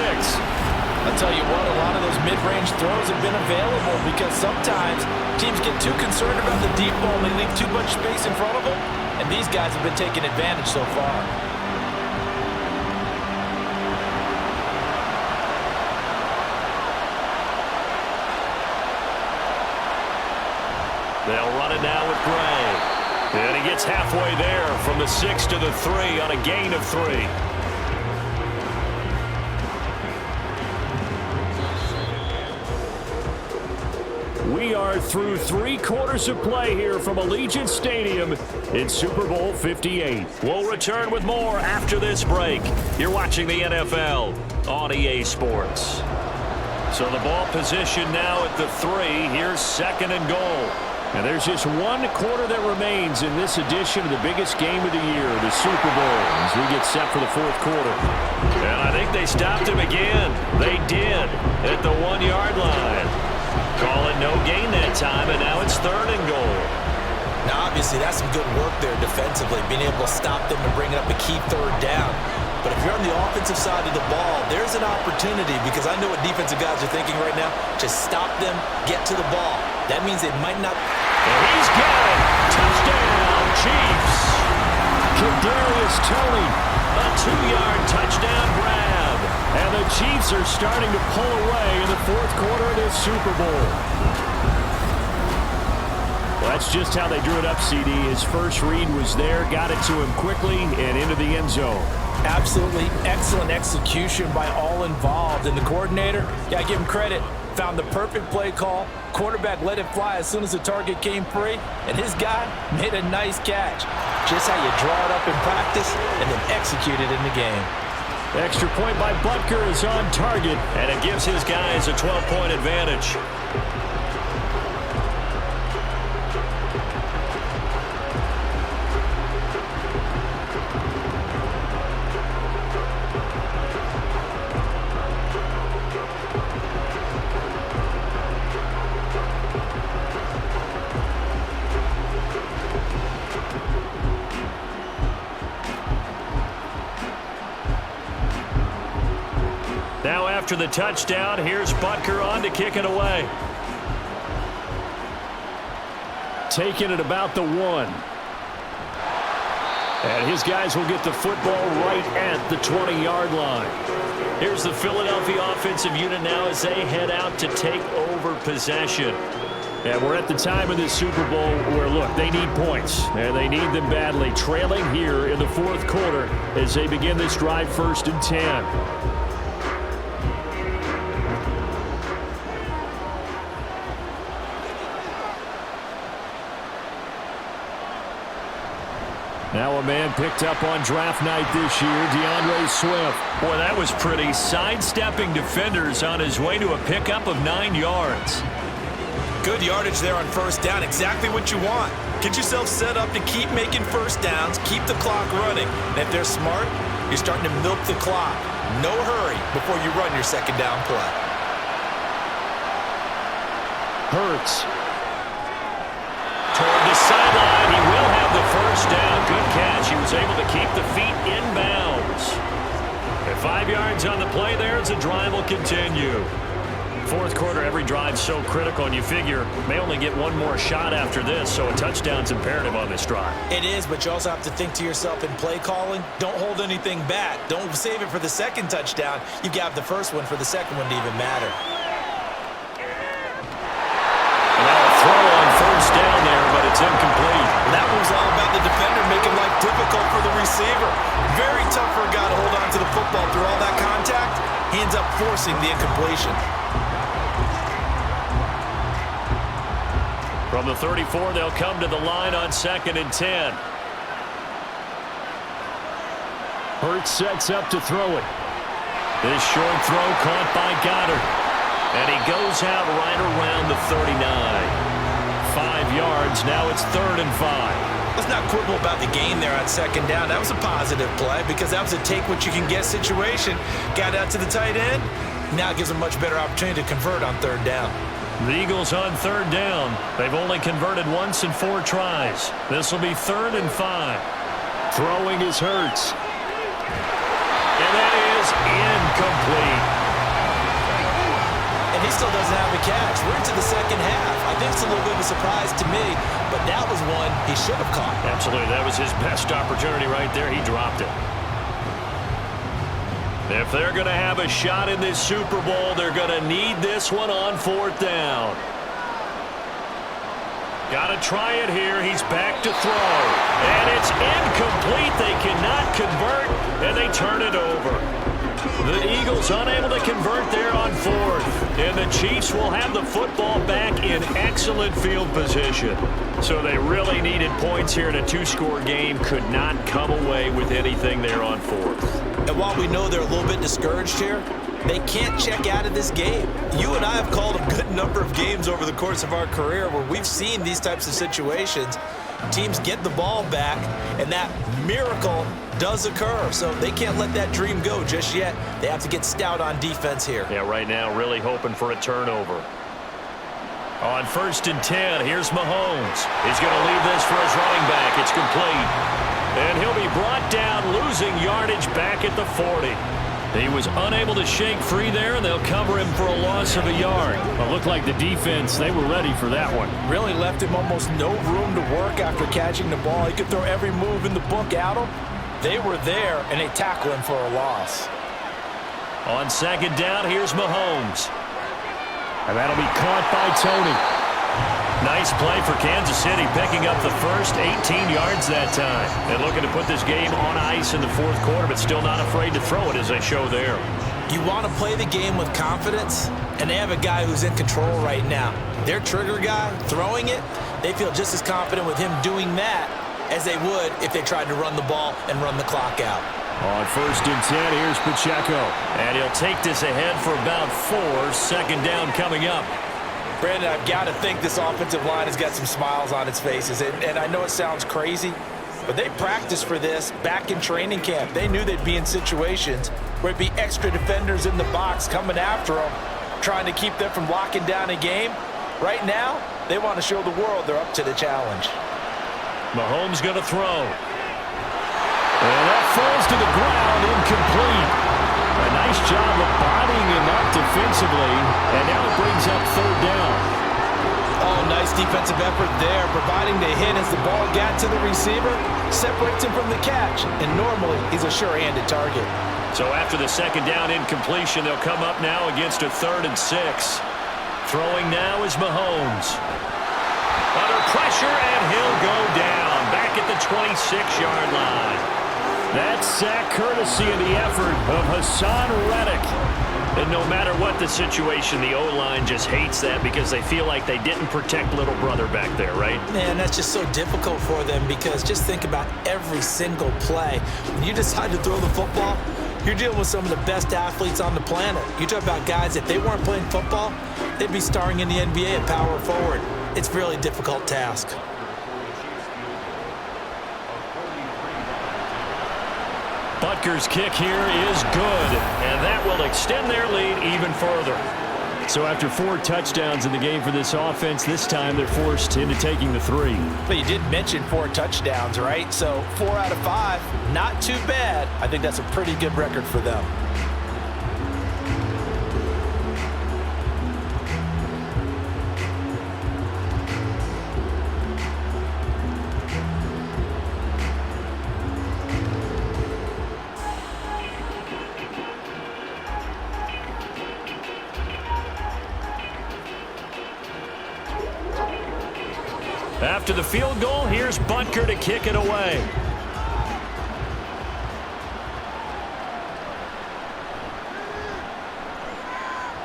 [SPEAKER 3] I'll tell you what, a lot of those mid-range throws have been available because sometimes teams get too concerned about the deep ball and they leave too much space in front of them, and these guys have been taking advantage so far.
[SPEAKER 2] They'll run it now with Gray. And he gets halfway there from the 6 to the 3 on a gain of 3. We are through 3 quarters of play here from Allegiant Stadium in Super Bowl 58. We'll return with more after this break. You're watching the NFL on EA Sports. So the ball position now at the 3. Here's 2nd and goal. And there's just 1 quarter that remains in this edition of the biggest game of the year, the Super Bowl, as we get set for the 4th quarter. And I think they stopped him again. They did at the 1-yard line. Call it no gain that time, and now it's 3rd and goal.
[SPEAKER 3] Now, obviously, that's some good work there defensively, being able to stop them and bring up a key 3rd down. But if you're on the offensive side of the ball, there's an opportunity because I know what defensive guys are thinking right now. Just stop them, get to the ball. That means they might not.
[SPEAKER 2] And he's got it. Touchdown, Chiefs. Kadarius Toney, a 2-yard touchdown grab. And the Chiefs are starting to pull away in the 4th quarter of this Super Bowl. Well, that's just how they drew it up, CD. His first read was there, got it to him quickly, and into the end zone.
[SPEAKER 3] Absolutely excellent execution by all involved. And the coordinator, got to give him credit, found the perfect play call. Quarterback let it fly as soon as the target came free, and his guy made a nice catch. Just how you draw it up in practice and then execute it in the game.
[SPEAKER 2] Extra point by Butker is on target, and it gives his guys a 12-point advantage. Now after the touchdown, here's Butker on to kick it away. Taking it about the 1. And his guys will get the football right at the 20-yard line. Here's the Philadelphia offensive unit now as they head out to take over possession. And we're at the time of this Super Bowl where, look, they need points, and they need them badly. Trailing here in the fourth quarter as they begin this drive 1st and 10. Now a man picked up on draft night this year, DeAndre Swift.
[SPEAKER 4] Boy, that was pretty. Sidestepping defenders on his way to a pickup of 9 yards.
[SPEAKER 3] Good yardage there on first down. Exactly what you want. Get yourself set up to keep making first downs, keep the clock running. And if they're smart, you're starting to milk the clock. No hurry before you run your second down play.
[SPEAKER 2] Hurts.
[SPEAKER 4] Toward the sideline, he will have the first down. Good catch. He was able to keep the feet in bounds. And 5 yards on the play there as the drive will continue. Fourth quarter, every drive so critical, and you figure may only get one more shot after this, so a touchdown's imperative on this drive.
[SPEAKER 3] It is, but you also have to think to yourself in play calling, don't hold anything back. Don't save it for the second touchdown. You got the first one for the second one to even matter.
[SPEAKER 4] Now a throw on first down there, but it's incomplete.
[SPEAKER 3] That one was all about the defender making life difficult for the receiver. Very tough for a guy to hold on to the football through all that contact. He ends up forcing the incompletion.
[SPEAKER 2] From the 34, they'll come to the line on 2nd and 10. Hurts sets up to throw it. This short throw caught by Goddard. And he goes out right around the 39. 5 yards. Now it's 3rd and 5.
[SPEAKER 3] Let's not quibble about the gain there on second down. That was a positive play because that was a take-what-you-can-get situation. Got out to the tight end. Now it gives a much better opportunity to convert on 3rd down.
[SPEAKER 2] The Eagles on 3rd down. They've only converted once in 4 tries. This will be 3rd and 5. Throwing is Hurts. And that is incomplete.
[SPEAKER 3] And he still doesn't have a catch. We're into the second half. I think it's a little bit of a surprise to me, but that was one he should have caught.
[SPEAKER 2] Absolutely. That was his best opportunity right there. He dropped it. If they're going to have a shot in this Super Bowl, they're going to need this one on 4th down. Got to try it here. He's back to throw. And it's incomplete. They cannot convert, and they turn it over. The Eagles unable to convert there on 4th. And the Chiefs will have the football back in excellent field position. So they really needed points here in a 2-score game. Could not come away with anything there on 4th.
[SPEAKER 3] And while we know they're a little bit discouraged here, they can't check out of this game. You and I have called a good number of games over the course of our career where we've seen these types of situations. Teams get the ball back, and that miracle does occur. So they can't let that dream go just yet. They have to get stout on defense here.
[SPEAKER 2] Yeah, right now really hoping for a turnover. On 1st and 10, here's Mahomes. He's going to leave this for his running back. It's complete. And he'll be brought down, losing yardage back at the 40. He was unable to shake free there, and they'll cover him for a loss of a yard. It looked like the defense, they were ready for that one.
[SPEAKER 3] Really left him almost no room to work after catching the ball. He could throw every move in the book at him. They were there, and they tackle him for a loss.
[SPEAKER 2] On 2nd down, here's Mahomes. And that'll be caught by Tony. Nice play for Kansas City, picking up the first 18 yards that time. And looking to put this game on ice in the 4th quarter, but still not afraid to throw it as they show there.
[SPEAKER 3] You want to play the game with confidence, and they have a guy who's in control right now. Their trigger guy, throwing it, they feel just as confident with him doing that as they would if they tried to run the ball and run the clock out.
[SPEAKER 2] On 1st and 10, here's Pacheco. And he'll take this ahead for about 4. 2nd down coming up.
[SPEAKER 3] Brandon, I've got to think this offensive line has got some smiles on its faces. And I know it sounds crazy, but they practiced for this back in training camp. They knew they'd be in situations where it'd be extra defenders in the box coming after them, trying to keep them from locking down a game. Right now, they want to show the world they're up to the challenge.
[SPEAKER 2] Mahomes going to throw. And that falls to the ground, incomplete. A nice job of bodying him up defensively, and now it brings up 3rd down.
[SPEAKER 3] A Oh, nice defensive effort there, providing the hit as the ball got to the receiver, separates him from the catch, and normally he's a sure-handed target.
[SPEAKER 4] So after the second down incompletion, they'll come up now against a 3rd and 6. Throwing now is Mahomes. Under pressure, and he'll go down back at the 26-yard line.
[SPEAKER 2] That sack courtesy of the effort of Hassan Reddick. And no matter what the situation, the O-line just hates that because they feel like they didn't protect little brother back there, right?
[SPEAKER 3] Man, that's just so difficult for them because just think about every single play. When you decide to throw the football, you're dealing with some of the best athletes on the planet. You talk about guys, if they weren't playing football, they'd be starring in the NBA at power forward. It's a really difficult task.
[SPEAKER 4] Butker's kick here is good, and that will extend their lead even further.
[SPEAKER 2] So after 4 touchdowns in the game for this offense, this time they're forced into taking the 3.
[SPEAKER 3] But you did mention 4 touchdowns, right? So 4 out of 5, not too bad. I think that's a pretty good record for them.
[SPEAKER 4] After the field goal, here's Butker to kick it away.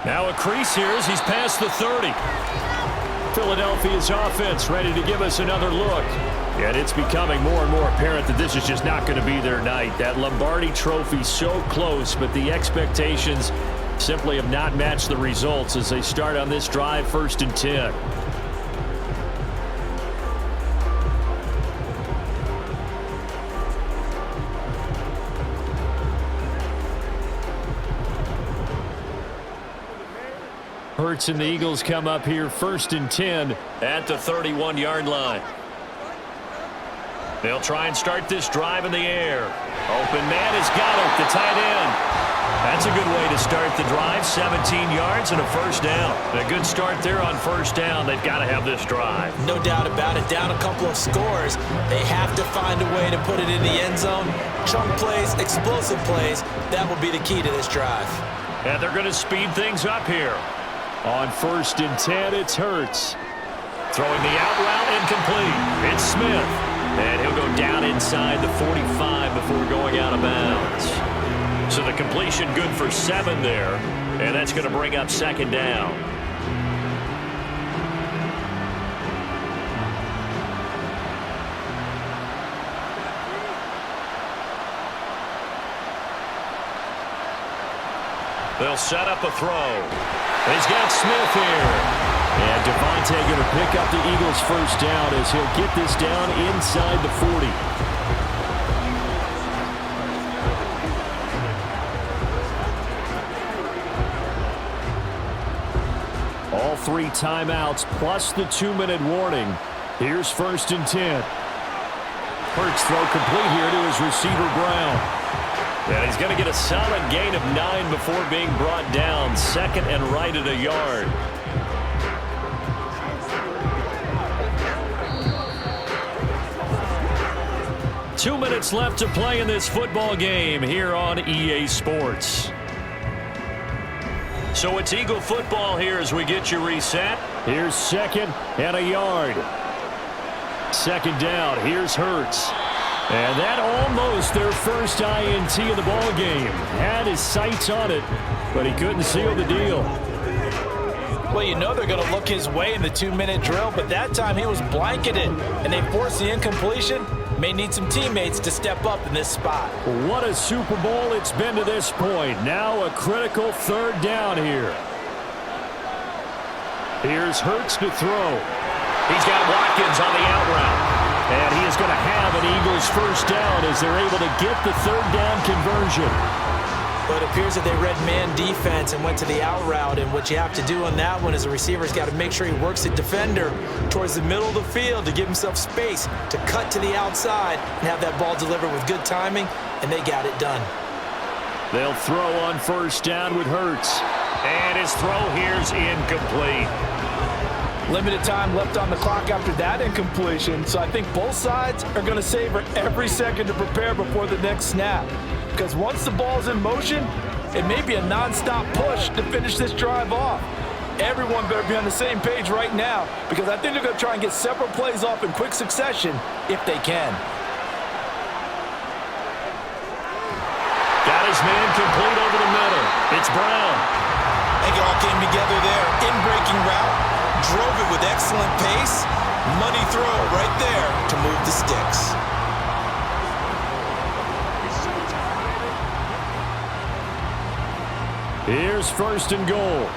[SPEAKER 4] Now a crease here as he's past the 30.
[SPEAKER 2] Philadelphia's offense ready to give us another look. And it's becoming more and more apparent that this is just not going to be their night. That Lombardi trophy so close, but the expectations simply have not matched the results as they start on this drive, 1st and 10. Hurts and the Eagles come up here 1st and 10
[SPEAKER 4] at the 31-yard line. They'll try and start this drive in the air. Open man has got it, the tight end. That's a good way to start the drive. 17 yards and a 1st down. A good start there on 1st down. They've got to have this drive.
[SPEAKER 3] No doubt about it. Down a couple of scores. They have to find a way to put it in the end zone. Chunk plays, explosive plays. That will be the key to this drive.
[SPEAKER 4] And they're going to speed things up here.
[SPEAKER 2] On 1st and 10, it's Hurts.
[SPEAKER 4] Throwing the out route incomplete. It's Smith. And he'll go down inside the 45 before going out of bounds. So the completion good for 7 there. And that's going to bring up 2nd down. They'll set up a throw. He's got Smith here.
[SPEAKER 2] And Devontae going to pick up the Eagles' 1st down as he'll get this down inside the 40. All 3 timeouts plus the 2-minute warning. Here's 1st and 10. Hurts throw complete here to his receiver Brown.
[SPEAKER 4] And he's going to get a solid gain of 9 before being brought down. 2nd and right at a yard. Two minutes left to play in this football game here on EA Sports. So it's Eagle football here as we get you reset.
[SPEAKER 2] Here's 2nd and a yard. 2nd down. Here's Hurts. And that almost their first INT of the ball game. Had his sights on it, but he couldn't seal the deal.
[SPEAKER 3] Well, you know they're going to look his way in the 2-minute drill, but that time he was blanketed, and they forced the incompletion. May need some teammates to step up in this spot.
[SPEAKER 2] What a Super Bowl it's been to this point. Now a critical 3rd down here. Here's Hurts to throw.
[SPEAKER 4] He's got Watkins on the out route.
[SPEAKER 2] And he is going to have an Eagles 1st down as they're able to get the 3rd down conversion.
[SPEAKER 3] But it appears that they read man defense and went to the out route. And what you have to do on that one is the receiver's got to make sure he works the defender towards the middle of the field to give himself space to cut to the outside and have that ball delivered with good timing, and they got it done.
[SPEAKER 2] They'll throw on 1st down with Hurts.
[SPEAKER 4] And his throw here's incomplete.
[SPEAKER 3] Limited time left on the clock after that incompletion, so I think both sides are going to savor every second to prepare before the next snap. Because once the ball's in motion, it may be a non-stop push to finish this drive off. Everyone better be on the same page right now, because I think they're going to try and get several plays off in quick succession if they can.
[SPEAKER 4] Got his man complete over the middle. It's Brown.
[SPEAKER 6] I think it all came together there. In-breaking route. Drove it with excellent pace. Money throw right there to move the sticks.
[SPEAKER 2] Here's 1st and goal.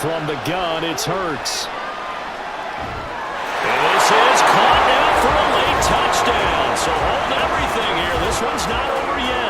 [SPEAKER 2] From the gun, it's Hurts.
[SPEAKER 4] And this is caught now for a late touchdown. So hold everything here. This one's not over yet.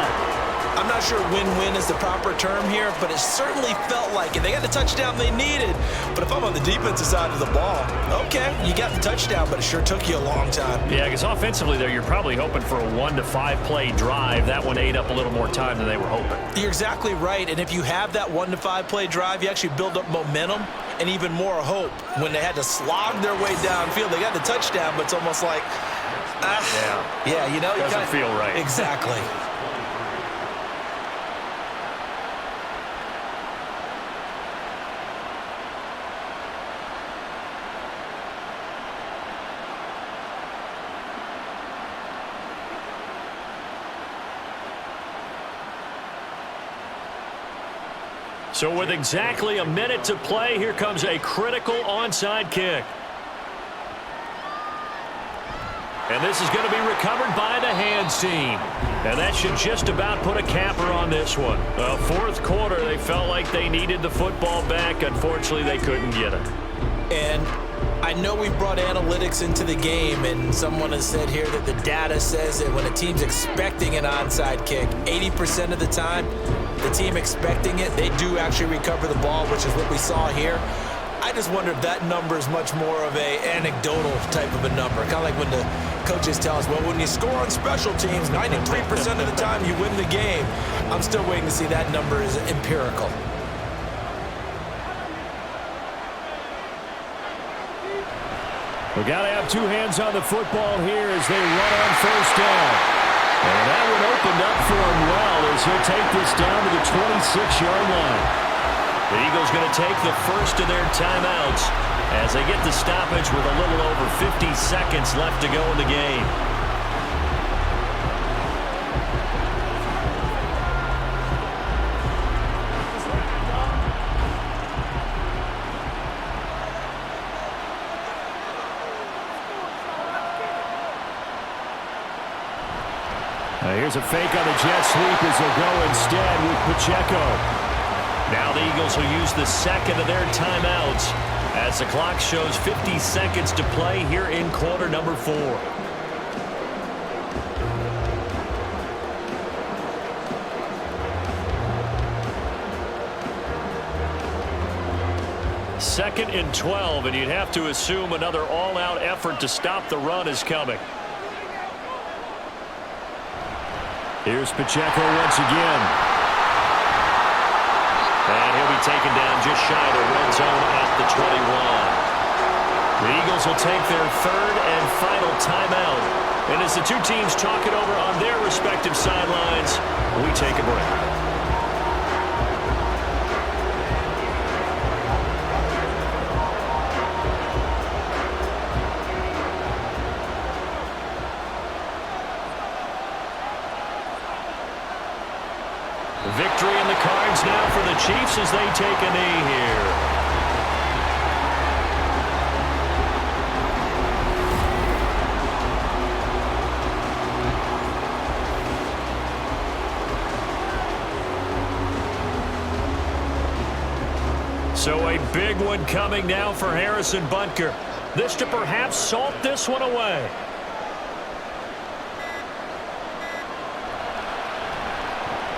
[SPEAKER 6] I'm not sure win-win is the proper term here, but it certainly felt like it. They got the touchdown they needed. But if I'm on the defensive side of the ball, okay, you got the touchdown, but it sure took you a long time.
[SPEAKER 4] Yeah, because offensively there, you're probably hoping for a 1 to 5 play drive. That one ate up a little more time than they were hoping.
[SPEAKER 6] You're exactly right. And if you have that 1 to 5 play drive, you actually build up momentum and even more hope. When they had to slog their way downfield, they got the touchdown, but it's almost like, yeah, you know,
[SPEAKER 4] doesn't feel right.
[SPEAKER 6] Exactly.
[SPEAKER 4] So with exactly a minute to play, here comes a critical onside kick. And this is going to be recovered by the hands team. And that should just about put a capper on this one. Fourth quarter, they felt like they needed the football back. Unfortunately, they couldn't get it.
[SPEAKER 6] And I know we brought analytics into the game, and someone has said here that the data says that when a team's expecting an onside kick, 80% of the time, the team expecting it, they do actually recover the ball, which is what we saw here. I just wonder if that number is much more of a anecdotal type of a number. Kind of like when the coaches tell us, well, when you score on special teams, 93% of the time you win the game. I'm still waiting to see that number is empirical.
[SPEAKER 2] We got to have two hands on the football here as they run on 1st down. And that one opened up for him well as he'll take this down to the 26-yard line.
[SPEAKER 4] The Eagles going to take the first of their timeouts as they get the stoppage with a little over 50 seconds left to go in the game.
[SPEAKER 2] Here's a fake on the jet sweep as they'll go instead with Pacheco.
[SPEAKER 4] Now the Eagles will use the second of their timeouts as the clock shows 50 seconds to play here in quarter number 4. Second and 12, and you'd have to assume another all-out effort to stop the run is coming.
[SPEAKER 2] Here's Pacheco once again.
[SPEAKER 4] And he'll be taken down just shy of the red zone at the 21. The Eagles will take their third and final timeout. And as the two teams talk it over on their respective sidelines, we take a break. Victory in the cards now for the Chiefs as they take a knee here. So a big one coming now for Harrison Butker. This to perhaps salt this one away.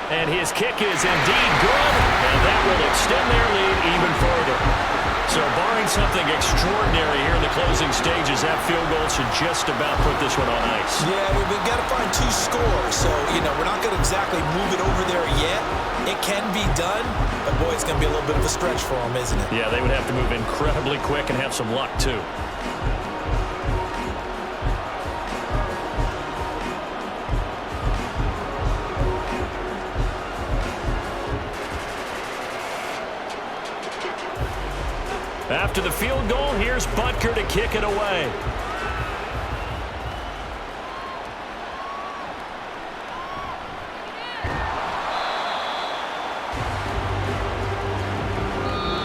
[SPEAKER 4] And his kick is indeed good, and that will extend their lead even further. So barring something extraordinary here in the closing stages, that field goal should just about put this one on ice.
[SPEAKER 6] Yeah, we've got to find 2 scores. So, we're not going to exactly move it over there yet. It can be done, but boy, it's going to be a little bit of a stretch for them, isn't it?
[SPEAKER 4] Yeah, they would have to move incredibly quick and have some luck, too. After the field goal, here's Butker to kick it away.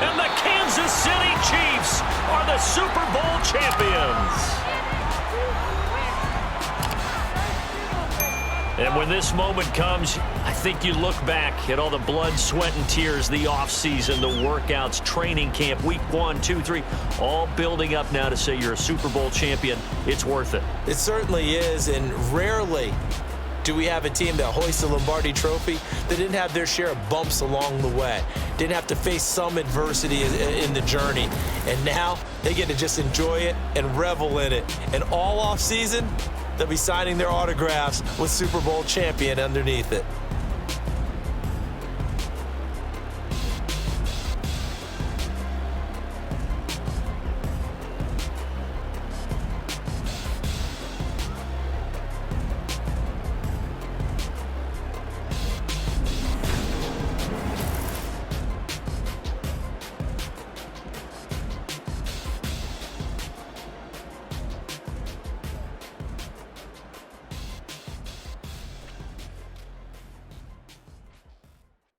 [SPEAKER 4] And the Kansas City Chiefs are the Super Bowl champions. And when this moment comes, I think you look back at all the blood, sweat, and tears, the offseason, the workouts, training camp, week 1, 2, 3, all building up now to say you're a Super Bowl champion. It's worth it.
[SPEAKER 6] It certainly is, and rarely do we have a team that hoists the Lombardi Trophy that didn't have their share of bumps along the way, didn't have to face some adversity in the journey, and now they get to just enjoy it and revel in it. And all offseason, they'll be signing their autographs with Super Bowl champion underneath it.